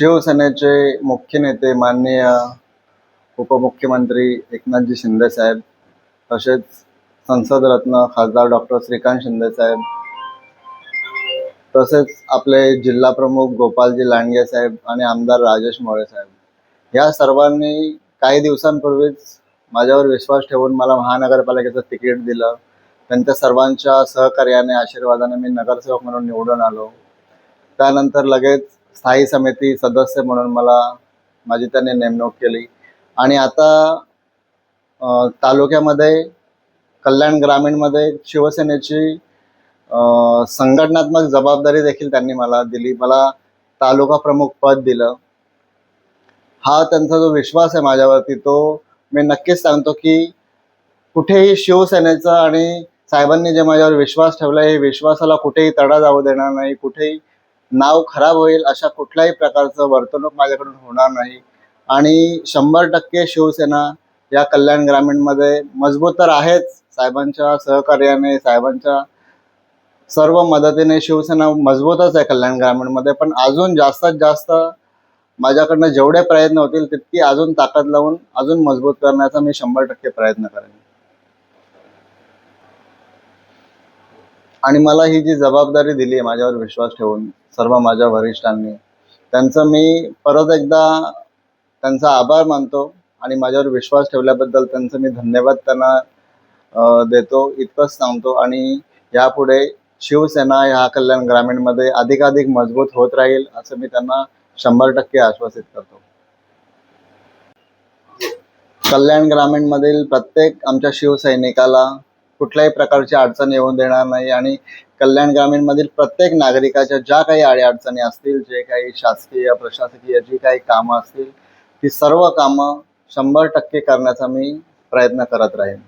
शिवसेनेचे मुख्य नेते माननीय उपमुख्यमंत्री एकनाथजी शिंदे साहेब, तसेच संसद रत्न खासदार डॉक्टर श्रीकांत शिंदे साहेब, तसेच आपले जिल्हा प्रमुख गोपालजी लांडगे साहेब आणि आमदार राजेश मोळे साहेब, या सर्वांनी काही दिवसांपूर्वीच माझ्यावर विश्वास ठेवून मला महानगरपालिकेचं तिकीट दिलं. त्यांच्या सर्वांच्या सहकार्याने, आशीर्वादाने मी नगरसेवक म्हणून निवडून आलो. त्यानंतर लगेच स्थायी समिती सदस्य म्हणून माझी त्यांनी नेमणूक केली आणि आता तालुक्यामध्ये कल्याण ग्रामीणमध्ये शिवसेनेची संघटनात्मक जबाबदारी देखील त्यांनी मला दिली. मला तालुका प्रमुख पद दिलं. हा त्यांचा जो विश्वास आहे माझ्यावरती, तो मी नक्कीच सांगतो की कुठेही शिवसेनेचा आणि साहेबांनी जे माझ्यावर विश्वास ठेवला, हे विश्वासाला कुठेही तडा जाऊ देणार नाही. कुठेही नाव खराब होईल अशा कुठल्याही प्रकारचं वर्तणूक माझ्याकडून होणार नाही. आणि 100% शिवसेना या कल्याण ग्रामीणमध्ये मजबूत तर आहेच. साहेबांच्या सहकार्याने, साहेबांच्या सर्व मदतीने शिवसेना मजबूतच आहे कल्याण ग्रामीणमध्ये. पण अजून जास्तीत जास्त माझ्याकडनं जेवढे प्रयत्न होतील तितकी अजून ताकद लावून अजून मजबूत करण्याचा मी 100% प्रयत्न करेन. आणि मला ही जी जबाबदारी दिली आहे माझ्यावर विश्वास ठेवून सर्व माझ्या वरिष्ठांनी, त्यांचं मी परत एकदा त्यांचा आभार मानतो आणि माझ्यावर विश्वास ठेवल्याबद्दल त्यांचं मी धन्यवाद त्यांना देतो, इतकंच सांगतो. आणि यापुढे शिवसेना ह्या कल्याण ग्रामीणमध्ये अधिकाधिक मजबूत होत राहील असं मी त्यांना 100% आश्वासित करतो. कल्याण ग्रामीणमधील प्रत्येक आमच्या शिवसैनिकाला कुठल्याही प्रकारची अडचण येऊन देणार नाही आणि कल्याण ग्रामीणमधील प्रत्येक नागरिकाच्या ज्या काही अडीअडचणी असतील, जे काही शासकीय प्रशासकीय जी काही कामं असतील, ती सर्व कामं 100% करण्याचा मी प्रयत्न करत राहीन.